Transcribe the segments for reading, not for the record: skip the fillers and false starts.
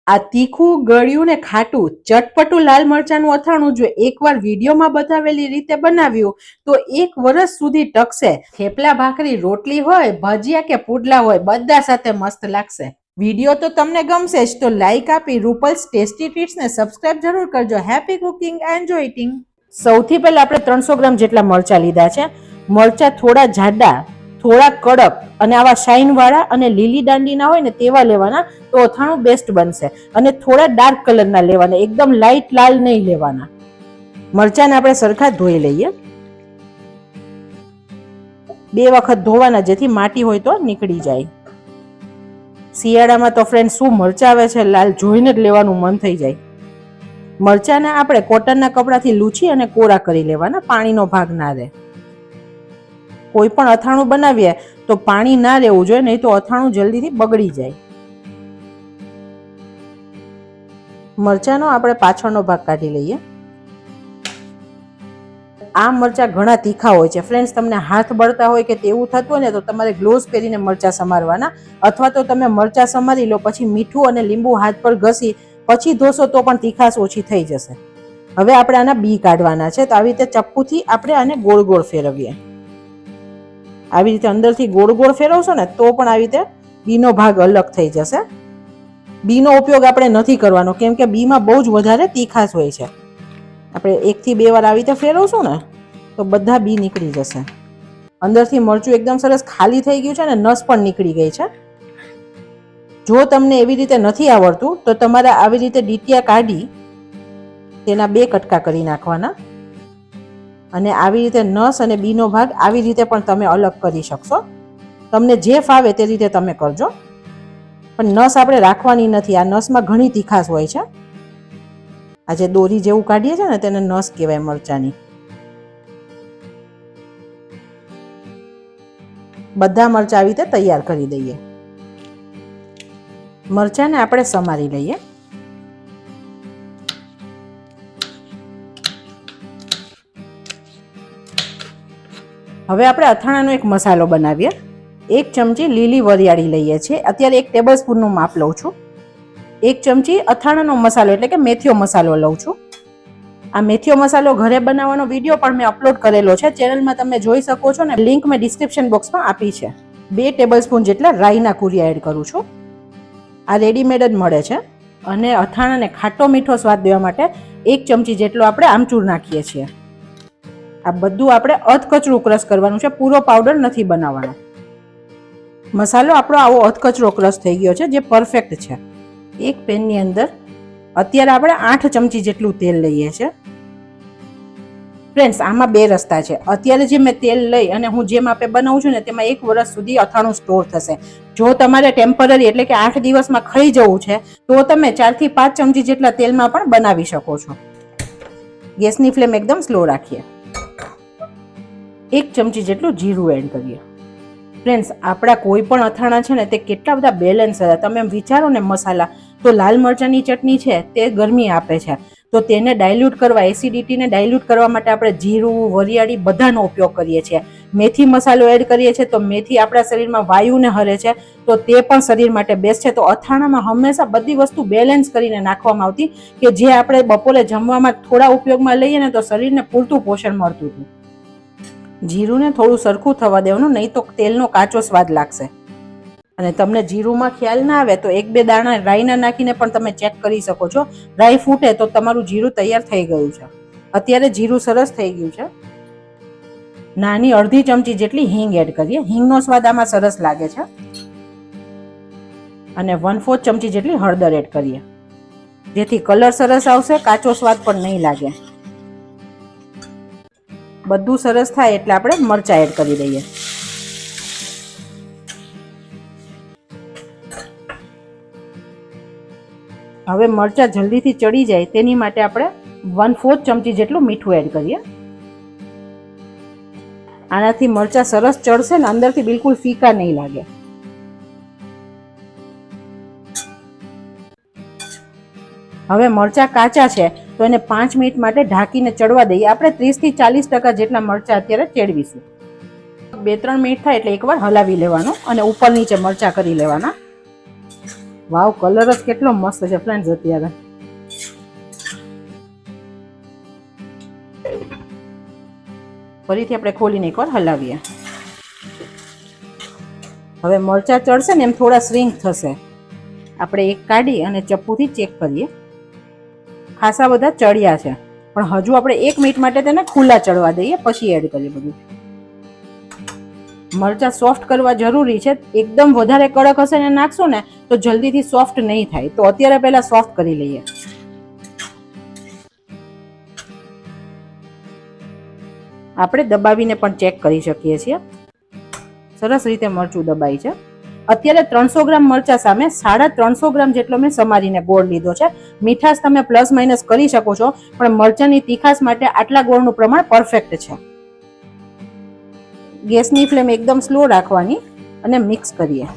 આ તીખું, ગળ્યું ને ખાટું ચટપટું લાલ મરચાંનું અથાણું જો એકવાર વિડીયોમાં બતાવેલી રીતે બનાવ્યું તો 1 વર્ષ સુધી ટકશે. થેપલા, ભાખરી, રોટલી હોય, ભજીયા કે પુડલા હોય, બધા સાથે મસ્ત લાગશે. વિડીયો તો તમને ગમશે જ તો લાઈક આપી રૂપલ્સ ટેસ્ટી ટ્રીટ્સ ને સબસ્ક્રાઇબ જરૂર કરજો. Happy cooking, enjoy eating. સૌથી પહેલા આપણે 300 ગ્રામ જેટલા મરચા લીધા છે. મરચા થોડા જાડા, થોડા કડક અને આવા શાઇન વાળા અને લીલી દાંડીના હોય ને તેવા લેવાના તો અથાણું બેસ્ટ બનશે. અને થોડા ડાર્ક કલરના લેવાના, એકદમ લાઇટ લાલ નહીં લેવાના. મરચાને આપણે સરખા ધોઈ લઈએ. 2 વખત ધોવાના જેથી માટી હોય તો નીકળી જાય. શિયાળામાં તો ફ્રેન્ડ શું મરચા આવે છે લાલ, જોઈને જ લેવાનું મન થઈ જાય. મરચાને આપણે કોટનના કપડાથી લૂછી અને કોરા કરી લેવાના, પાણીનો ભાગ ના રહે. કોઈ પણ અથાણું બનાવીએ તો પાણી ના રહેવું જોઈએ, નહીં તો અથાણું જલ્દીથી બગડી જાય. મરચાનો આપણે પાછળનો ભાગ કાઢી લઈએ. આ મરચા ઘણા તીખા હોય છે ફ્રેન્ડ્સ. તમને હાથ બળતા હોય કે તેવું થતું હોય ને તો તમારે ગ્લોવ્સ પહેરીને મરચા સમારવાના, અથવા તો તમે મરચા સમારી લો પછી મીઠું અને લીંબુ હાથ પર ઘસી પછી ધોશો તો પણ તીખાશ ઓછી થઈ જશે. હવે આપણે આના બી કાઢવાના છે તો આવી રીતે ચપ્પુથી આપણે આને ગોળ ગોળ ફેરવીએ. આવી રીતે અંદરથી ગોળ ગોળ ફેરવશો ને તો પણ આવી રીતે બીનો ભાગ અલગ થઈ જશે. બીનો ઉપયોગ આપણે નથી કરવાનો કેમ કે બીમાં બહુ જ વધારે તીખાશ હોય છે. આપણે 1 થી 2 વાર આવી રીતે ફેરવશું ને તો બધા બી નીકળી જશે. અંદરથી મરચું એકદમ સરસ ખાલી થઈ ગયું છે અને નસ પણ નીકળી ગઈ છે. જો તમને એવી રીતે નથી આવડતું તો તમારે આવી રીતે ડીટિયા કાઢી તેના 2 કટકા કરી નાખવાના અને આવી રીતે નસ અને બીનો ભાગ આવી રીતે પણ તમે અલગ કરી શકશો. તમને જે ફાવે તે રીતે તમે કરજો, પણ નસ આપણે રાખવાની નથી. આ નસમાં ઘણી તીખાશ હોય છે. આ જે દોરી જેવું કાઢીએ છીએ ને તેને નસ કહેવાય મરચાની. બધા મરચા આવી રીતે તૈયાર કરી દઈએ. મરચાને આપણે સમારી લઈએ. હવે આપણે અથાણાનો એક મસાલો બનાવીએ. 1 ચમચી લીલી વરિયાળી લઈએ છીએ. અત્યારે 1 ટેબલ સ્પૂનનું માપ લઉં છું. 1 ચમચી અથાણાનો મસાલો એટલે કે મેથીયો મસાલો લઉં છું. આ મેથીયો મસાલો ઘરે બનાવવાનો વિડીયો પણ મેં અપલોડ કરેલો છે, ચેનલમાં તમે જોઈ શકો છો ને, લિંક મેં ડિસ્ક્રિપ્શન બોક્સમાં આપી છે. 2 ટેબલ સ્પૂન જેટલા રાઈના કુરિયા એડ કરું છું. આ રેડીમેડ જ મળે છે. અને અથાણાને ખાટો મીઠો સ્વાદ દેવા માટે 1 ચમચી જેટલો આપણે આમચૂર નાખીએ છીએ. આ બધું આપણે અધકચરું ક્રશ કરવાનું છે, પૂરો પાવડર નથી બનાવવાનો. મસાલો આપણો આવો અધકચરો ક્રશ થઈ ગયો છે જે પરફેક્ટ છે. એક પેનની અંદર અત્યારે આપણે 8 ચમચી જેટલું તેલ લઈએ છીએ. ફ્રેન્ડ્સ આમાં 2 રસ્તા છે. અત્યારે જે મેં તેલ લઈ અને હું જે માપે બનાવું છું ને તેમાં 1 વર્ષ સુધી અથાણું સ્ટોર થશે. જો તમારે ટેમ્પરરી એટલે કે 8 દિવસમાં ખાઈ જવું છે તો તમે 4 થી 5 ચમચી જેટલા તેલમાં પણ બનાવી શકો છો. ગેસની ફ્લેમ એકદમ સ્લો રાખીએ. 1 ચમચી જેટલું જીરું એડ કરીએ. ફ્રેન્ડ્સ આપણા કોઈ પણ અથાણા છે ને તે કેટલા બધા બેલેન્સ હતા. તમે એમ વિચારો ને, મસાલા તો લાલ મરચાંની ચટણી છે તે ગરમી આપે છે, તો તેને ડાયલ્યુટ કરવા, એસિડિટીને ડાયલ્યુટ કરવા માટે આપણે જીરું, વરિયાળી બધાનો ઉપયોગ કરીએ છીએ. મેથી મસાલો એડ કરીએ છીએ તો મેથી આપણા શરીરમાં વાયુને હરે છે, તો તે પણ શરીર માટે બેસ્ટ છે. તો અથાણામાં હંમેશા બધી વસ્તુ બેલેન્સ કરીને નાખવામાં આવતી કે જે આપણે બપોરે જમવામાં થોડા ઉપયોગમાં લઈએ ને તો શરીરને પૂરતું પોષણ મળતું હતું. જીરુંને થોડું સરખું થવા દેવાનું, નહીં તો તેલનો કાચો સ્વાદ લાગશે. અને તમને જીરુંમાં ખ્યાલ ના આવે તો 1-2 દાણા રાઈના નાખીને પણ તમે ચેક કરી શકો છો. રાઈ ફૂટે તો તમારું જીરું તૈયાર થઈ ગયું છે. અત્યારે જીરું સરસ થઈ ગયું છે. નાની અડધી ચમચી જેટલી હિંગ એડ કરીએ. હિંગનો સ્વાદ આમાં સરસ લાગે છે. અને 1/4 ચમચી જેટલી હળદર એડ કરીએ, જેથી કલર સરસ આવશે, કાચો સ્વાદ પણ નહીં લાગે. બધું સરસ થાય એટલે આપણે મરચાં એડ કરી દઈએ. હવે મરચાં જલ્દીથી ચડી જાય તેની માટે આપણે 1/4 ચમચી જેટલું મીઠું એડ કરીએ. આનાથી મરચાં સરસ ચડશે ને અંદરથી બિલકુલ ફીકા નહીં લાગે. હવે મરચાં કાચા છે તો એને 5 મિનિટ માટે ઢાંકીને ચડવા દઈએ. આપણે 30 થી 40% જેટલા મરચાં અત્યારે ચેડવીશું. 2-3 મિનિટ થાય એટલે એકવાર હલાવી લેવાનું અને ઉપર નીચે મરચાં કરી લેવાના. વાવ, કલર જ કેટલો મસ્ત છે ફ્રેન્ડ્સ. અત્યારે ફરીથી આપણે ખોલીને એકવાર હલાવીએ. હવે મરચા ચડશે ને એમ થોડા શ્રિંક થશે. આપણે એક કાઢી અને ચપ્પુથી ચેક કરીએ. ખાસા બધા ચડ્યા છે, પણ હજુ આપણે 1 મિનિટ માટે તેને ખુલ્લા ચડવા દઈએ, પછી એડ કરીએ બધું. મરચા સોફ્ટ કરવા જરૂરી છે. એકદમ વધારે કડક હશે ને નાખશો ને તો જલ્દીથી સોફ્ટ નહીં થાય. તો અત્યારે પહેલા સોફ્ટ કરી લઈએ. આપણે દબાવીને પણ ચેક કરી શકીએ છીએ. સરસ રીતે મરચું દબાય છે. અત્યારે 300 ગ્રામ મરચા સામે 350 ગ્રામ જેટલો મેં સમારીને ગોળ લીધો છે. મીઠાશ તમે પ્લસ માઇનસ કરી શકો છો, પણ મરચાની તીખાશ માટે આટલા ગોળનું પ્રમાણ પરફેક્ટ છે. ગેસની ફ્લેમ એકદમ સ્લો રાખવાની અને મિક્સ કરીએ.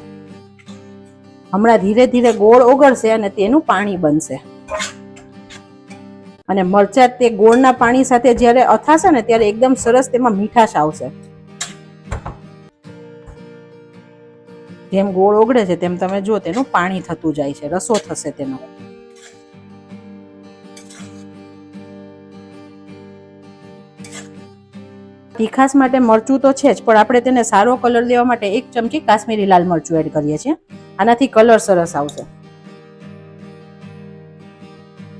હમણાં ધીરે ધીરે ગોળ ઓગળશે અને તેનું પાણી બનશે. અને મરચા તે ગોળના પાણી સાથે જ્યારે અથાશે ને ત્યારે એકદમ સરસ તેમાં મીઠાશ આવશે. જેમ ગોળ ઓગળે છે તેમ તમે જો તેનું પાણી થતું જાય છે, રસો થશે તેનો. તીખાસ માટે મરચું તો છે જ, પણ આપણે તેને સારો કલર દેવા માટે 1 ચમચી કાશ્મીરી લાલ મરચું એડ કરીએ છીએ. આનાથી કલર સરસ આવશે.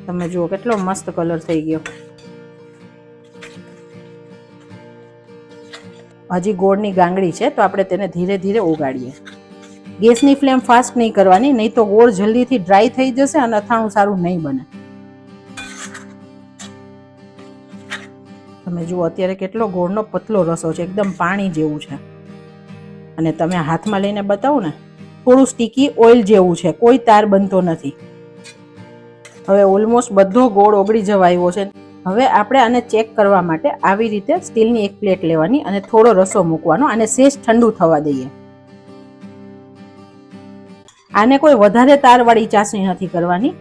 તમે જુઓ કેટલો મસ્ત કલર થઈ ગયો. હજી ગોળની ગાંગડી છે તો આપણે તેને ધીરે ધીરે ઓગાળીએ. ગેસની ફ્લેમ ફાસ્ટ નહીં કરવાની, નહીં તો ગોળ જલ્દીથી ડ્રાય થઈ જશે અને અથાણું સારું નહીં બને. તમે જુઓ અત્યારે કેટલો ગોળનો પતલો રસો છે, એકદમ પાણી જેવું છે. અને તમે હાથમાં લઈને બતાવો ને, થોડું સ્ટીકી ઓઇલ જેવું છે, કોઈ તાર બનતો નથી. હવે ઓલમોસ્ટ બધો ગોળ ઓગળી જવા આવ્યો છે. હવે આપણે આને ચેક કરવા માટે આવી રીતે સ્ટીલની એક પ્લેટ લેવાની અને થોડો રસો મૂકવાનો અને સેજ ઠંડુ થવા દઈએ. આને કોઈ વધારે તારવાળી ચાસણી નથી કરવાની.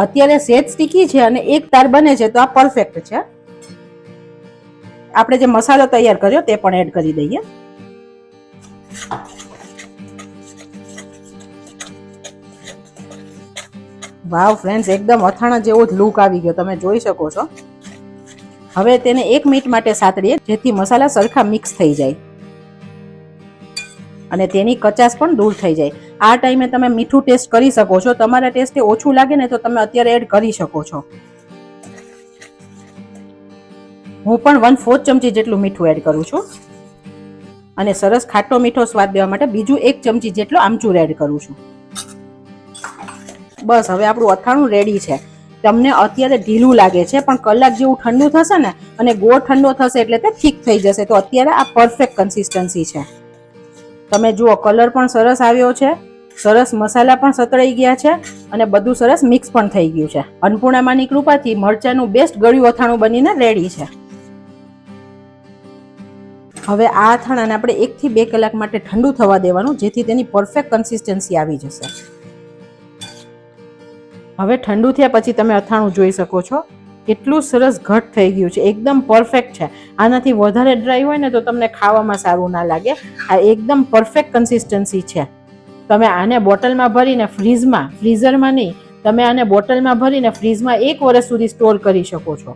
અત્યારે સેજ સ્ટીકી છે અને એક તાર બને છે તો આ પરફેક્ટ છે. આપણે જે મસાલો તૈયાર કર્યો તે પણ એડ કરી દઈએ. વાવ ફ્રેન્ડ્સ, એકદમ અથાણા જેવો જ લુક આવી ગયો, તમે જોઈ શકો છો. હવે તેને 1 મિનિટ માટે સાતડીએ, જેથી મસાલા સરખા મિક્સ થઈ જાય અને તેની કચાશ પણ દૂર થઈ જાય. આ ટાઈમે તમે મીઠું ટેસ્ટ કરી શકો છો. તમારા ટેસ્ટે ઓછું લાગે ને તો તમે અત્યારે એડ કરી શકો છો. હું પણ 1/4 ચમચી જેટલું મીઠું એડ કરું છું અને સરસ ખાટો મીઠો સ્વાદ દેવા માટે બીજું 1 ચમચી જેટલો આમચૂર એડ કરું છું. બસ, હવે આપણું અથાણું રેડી છે. તમને અત્યારે ઢીલું લાગે છે, પણ કલાક જેવું ઠંડુ થશે ને અને ગોળ ઠંડો થશે એટલે તે ઠીક થઈ જશે. તો અત્યારે આ પરફેક્ટ કન્સિસ્ટન્સી છે. તમે જુઓ કલર પણ સરસ આવ્યો છે, સરસ મસાલા પણ સતળાઈ ગયા છે અને બધું સરસ મિક્સ પણ થઈ ગયું છે. અન્નપૂર્ણામાની કૃપાથી મરચાનું બેસ્ટ ગળ્યું અથાણું બનીને રેડી છે. હવે આ અથાણાને આપણે 1 થી 2 કલાક માટે ઠંડુ થવા દેવાનું, જેથી તેની પરફેક્ટ કન્સિસ્ટન્સી આવી જશે. હવે ઠંડુ થયા પછી તમે અથાણું જોઈ શકો છો, કેટલું સરસ ઘટ થઈ ગયું છે, એકદમ પરફેક્ટ છે. આનાથી વધારે ડ્રાય હોય ને તો તમને ખાવામાં સારું ના લાગે. આ એકદમ પરફેક્ટ કન્સિસ્ટન્સી છે. તમે આને બોટલમાં ભરીને ફ્રીઝરમાં નહીં, તમે આને બોટલમાં ભરીને ફ્રીઝમાં 1 વર્ષ સુધી સ્ટોર કરી શકો છો.